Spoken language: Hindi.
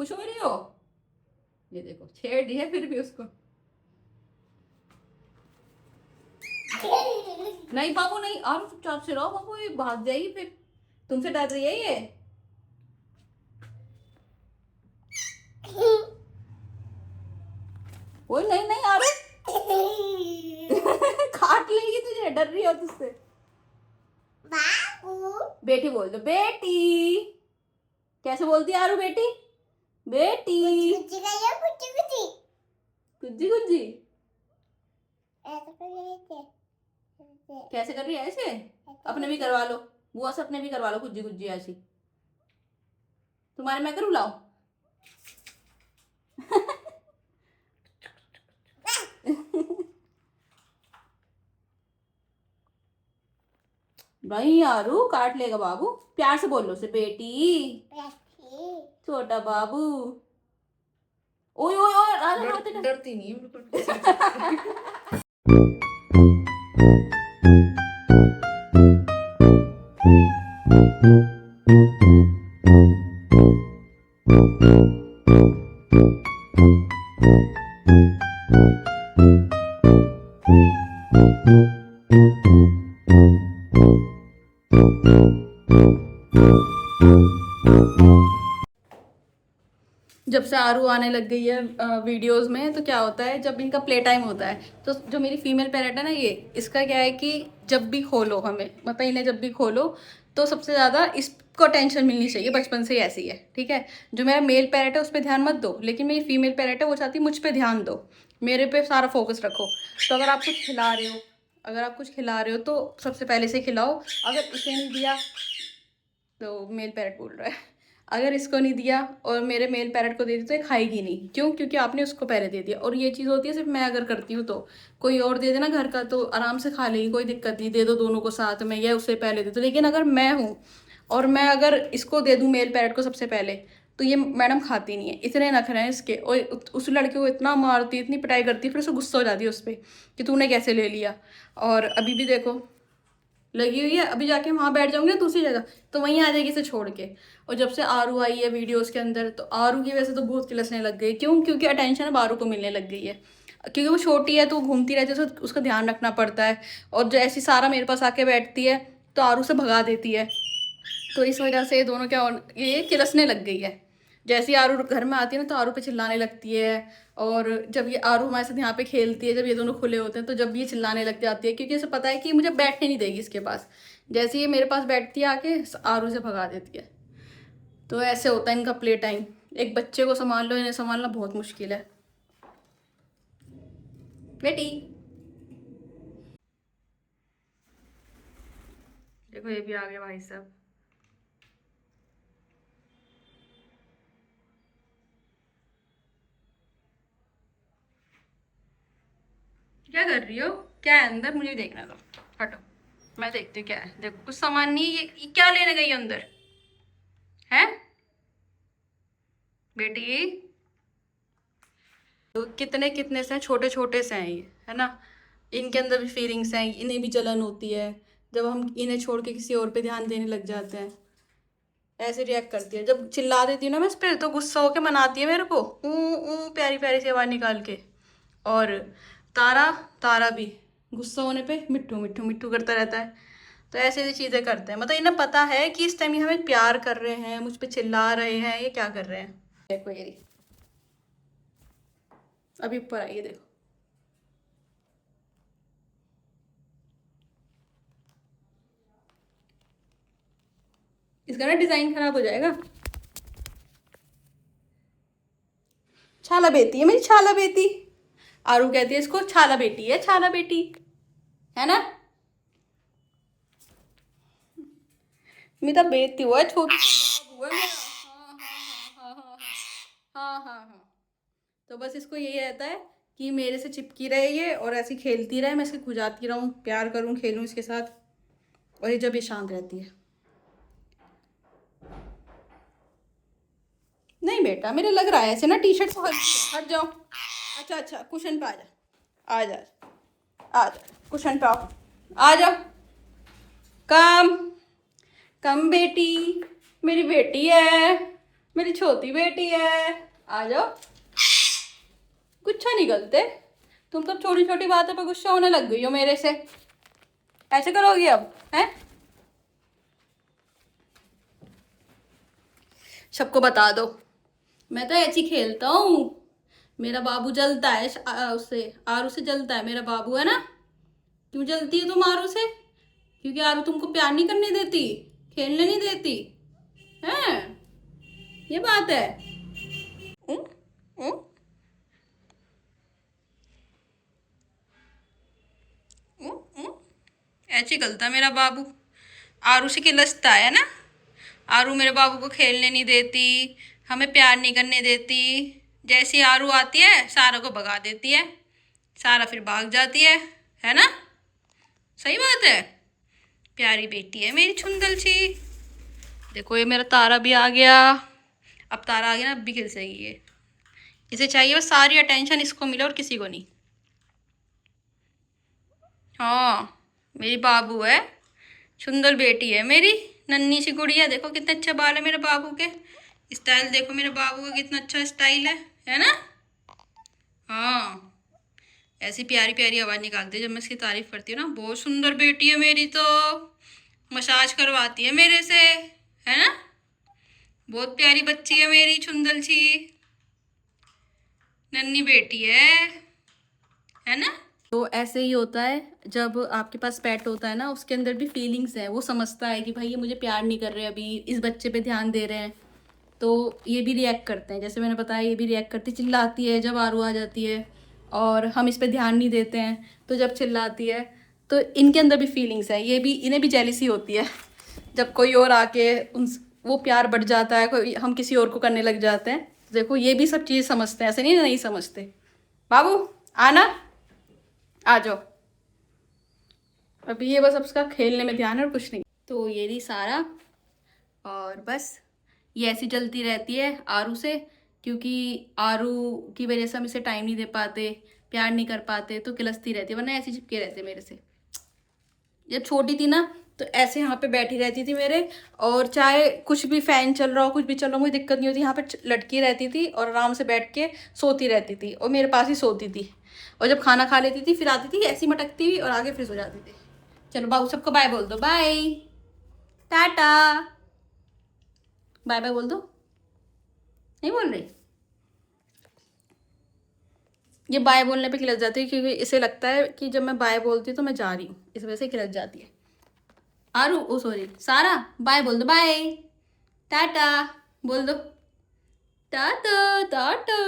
खुश हो रही हो? ये देखो छेड़ दी है फिर भी उसको। नहीं बाबू नहीं, आरू चुपचाप से रहो बाबू, ये भाग जाएगी फिर। तुमसे डर रही है ये। वो नहीं नहीं आरू काट लेगी तुझे, डर रही हो तुझसे। बेटी बोल दो, बेटी। कैसे बोलती है आरू बेटी? बेटी कुज्जी कुज्जी। कैसे कर रही है ऐसे? अपने भी करवा लो, बुआ से अपने भी करवा लो कुज्जी कुज्जी ऐसी। तुम्हारे मैं करूँ, लाओ। नहीं आरू काट लेगा बाबू, प्यार से बोल लो उसे, बेटी छोटा बाबू। ओए ओए ओए राधा डरती नहीं है बिल्कुल। जब से आरू आने लग गई है वीडियोस में, तो क्या होता है जब इनका प्ले टाइम होता है, तो जो मेरी फीमेल पैरेट है ना, ये इसका क्या है कि जब भी खोलो हमें, मतलब इन्हें जब भी खोलो तो सबसे ज़्यादा इसको टेंशन मिलनी चाहिए, बचपन से ही ऐसी है, ठीक है। जो मेरा मेल पैरेट है उस पर ध्यान मत दो, लेकिन मेरी फीमेल पैरेट है वो चाहती है मुझ पर ध्यान दो, मेरे पे सारा फोकस रखो। तो अगर आप कुछ खिला रहे हो, तो सबसे पहले से खिलाओ। अगर इसे नहीं दिया, तो मेल पैरेट बोल रहा है, अगर इसको नहीं दिया और मेरे मेल पैरेट को दे दी तो ये खाएगी नहीं। क्यों? क्योंकि आपने उसको पहले दे दिया। और ये चीज़ होती है सिर्फ मैं अगर करती हूँ, तो कोई और दे देना घर का तो आराम से खा लेगी, कोई दिक्कत नहीं, दे दो दोनों को साथ में या उससे पहले दे दो। लेकिन अगर मैं हूँ और मैं अगर इसको दे दूँ मेल पैरेट को सबसे पहले, तो ये मैडम खाती नहीं है। इतने नखरे हैं इसके, और उस लड़के को इतना मारती, इतनी पिटाई करती, फिर उसे गुस्सा हो जाती है उस पर कि तूने कैसे ले लिया। और अभी भी देखो लगी हुई है, अभी जाके वहाँ बैठ जाऊंगी ना दूसरी जगह, तो वहीं आ जाएगी इसे छोड़ के। और जब से आरू आई है वीडियोस के अंदर, तो आरू की वजह से तो बहुत किलसने लग गई। क्यों? क्योंकि अटेंशन अब आरू को मिलने लग गई है, क्योंकि वो छोटी है तो घूमती रहती है, उसका ध्यान रखना पड़ता है। और जैसी सारा मेरे पास आके बैठती है तो आरू से भगा देती है। तो इस वजह से दोनों ये किलसने लग गई है। जैसे ही आरू घर में आती है ना, तो आरू पे चिल्लाने लगती है। और जब ये आरू हमारे साथ यहाँ पे खेलती है, जब ये दोनों खुले होते हैं, तो जब ये चिल्लाने लग जाती है, क्योंकि इसे पता है कि मुझे बैठने नहीं देगी इसके पास। जैसे ही ये मेरे पास बैठती है आके, आरू से भगा देती है। तो ऐसे होता है इनका प्ले टाइम। एक बच्चे को संभाल लो, इन्हें संभालना बहुत मुश्किल है। बेटी देखो, ये भी आ गए भाई साहब। क्या कर रही हो? क्या है अंदर? मुझे देखना दो, हटो, मैं देखती हूँ क्या है। देखो कुछ सामान नहीं है, ये क्या लेने गई अंदर है बेटी? तो कितने कितने से हैं, छोटे छोटे से हैं ये, है ना। इनके अंदर भी फीलिंग्स हैं, इन्हें भी जलन होती है जब हम इन्हें छोड़ के किसी और पे ध्यान देने लग जाते हैं। ऐसे रिएक्ट करती है, जब चिल्ला देती हूँ ना मैं इस पर, तो गुस्सा होके मनाती है मेरे को, प्यारी प्यारी सी आवाज़ निकाल के। और तारा तारा भी गुस्सा होने पे मिट्टू मिट्टू मिट्टू करता रहता है। तो ऐसी ऐसी चीज़ें करते हैं, मतलब इन्हें पता है कि इस टाइम ये हमें प्यार कर रहे हैं, मुझ पे चिल्ला रहे हैं, ये क्या कर रहे हैं। देखो ये अभी ऊपर आइए, देखो। इसका ना डिजाइन खराब हो जाएगा। छाला बेटी है मेरी, छाला बेटी। आरू कहती है इसको छाला बेटी है, छाला बेटी, है ना। मेरा बेटी हुआ है, छोटी सी हुआ है मेरा। हाँ हाँ हाँ हाँ हाँ हाँ हाँ हाँ। तो बस इसको यही रहता है कि मेरे से चिपकी रहे ये, और ऐसी खेलती रहे, मैं इसके खुजाती रहूँ, प्यार करूँ, खेलूँ इसके साथ। और ये जब ये शांत रहती है। नहीं बेटा, मेरे लग रहा है ऐसे ना, टी शर्ट से हट जाओ। अच्छा अच्छा, कुशन पे आ जा, आ जा, आ जा, कुशन पे आओ, आ जाओ। कम कम बेटी, मेरी बेटी है, मेरी छोटी बेटी है, आ जाओ। गुस्सा निकलते, तुम तो छोटी छोटी बातों पे गुस्सा होने लग गई हो मेरे से। ऐसे करोगी अब, हैं? सबको बता दो, मैं तो ऐसी खेलता हूँ। मेरा बाबू जलता है उससे, आरू से जलता है। मेरा बाबू है ना। क्यों जलती है तुम आरू से? क्योंकि आरू तुमको प्यार नहीं करने देती, खेलने नहीं देती, हैं? ये बात है। उं? उं? उं? उं? ऐसे गलता है मेरा बाबू। आरू से खिलस्ता है ना। आरू मेरे बाबू को खेलने नहीं देती, हमें प्यार नहीं करने देती। जैसी आरू आती है सारा को भगा देती है, सारा फिर भाग जाती है ना। सही बात है। प्यारी बेटी है मेरी छुंदल सी। देखो ये मेरा तारा भी आ गया। अब तारा आ गया ना, अब भी खिल सही है। इसे चाहिए बस सारी अटेंशन इसको मिले और किसी को नहीं। हाँ, मेरी बाबू है, सुंदर बेटी है मेरी, नन्ही सी गुड़िया। देखो कितने अच्छे बाल है मेरे बाबू के। स्टाइल देखो मेरे बाबू का कितना अच्छा स्टाइल है ना। हाँ, ऐसी प्यारी प्यारी आवाज़ निकालती है जब मैं इसकी तारीफ करती हूँ ना। बहुत सुंदर बेटी है मेरी तो, मसाज करवाती है मेरे से, है ना। बहुत प्यारी बच्ची है मेरी छुंदल सी, नन्ही बेटी है ना। तो ऐसे ही होता है जब आपके पास पेट होता है ना, उसके अंदर भी फीलिंग्स है। वो समझता है कि भाई ये मुझे प्यार नहीं कर रहे, अभी इस बच्चे पे ध्यान दे रहे हैं, तो ये भी रिएक्ट करते हैं। जैसे मैंने बताया, ये भी रिएक्ट करती, चिल्लाती है जब आरू आ जाती है और हम इस पे ध्यान नहीं देते हैं, तो जब चिल्लाती है तो इनके अंदर भी फीलिंग्स है। ये भी, इन्हें भी जेलिसी होती है जब कोई और आके उन वो प्यार बढ़ जाता है, कोई हम किसी और को करने लग जाते हैं। देखो ये भी सब चीज़ समझते हैं, ऐसे नहीं समझते। बाबू आना, आ जाओ। अभी ये बस अब उसका खेलने में ध्यान है और कुछ नहीं। तो ये रही सारा, और बस ये ऐसी चलती रहती है आरू से, क्योंकि आरू की वजह से हम इसे टाइम नहीं दे पाते, प्यार नहीं कर पाते, तो किलसती रहती है। वरना ऐसी चिपके रहते मेरे से। जब छोटी थी ना, तो ऐसे यहाँ पे बैठी रहती थी मेरे, और चाहे कुछ भी फैन चल रहा हो, कुछ भी चल रहा हो, मुझे दिक्कत नहीं होती। यहाँ पे लटकी रहती थी और आराम से बैठ के सोती रहती थी, और मेरे पास ही सोती थी। और जब खाना खा लेती थी फिर आती थी ऐसी मटकती हुई और आगे फिर सो जाती थी। चलो बाबू सबको बाय बोल दो, बाय, टाटा, बाय बाय बोल दो। नहीं बोल रही? ये बाय बोलने पे खिलच जाती है, क्योंकि इसे लगता है कि जब मैं बाय बोलती हूँ तो मैं जा रही हूँ, इस वजह से खिलच जाती है। आरू, ओ सॉरी सारा, बाय बोल दो, बाय, टाटा बोल दो, टाटा टाटा।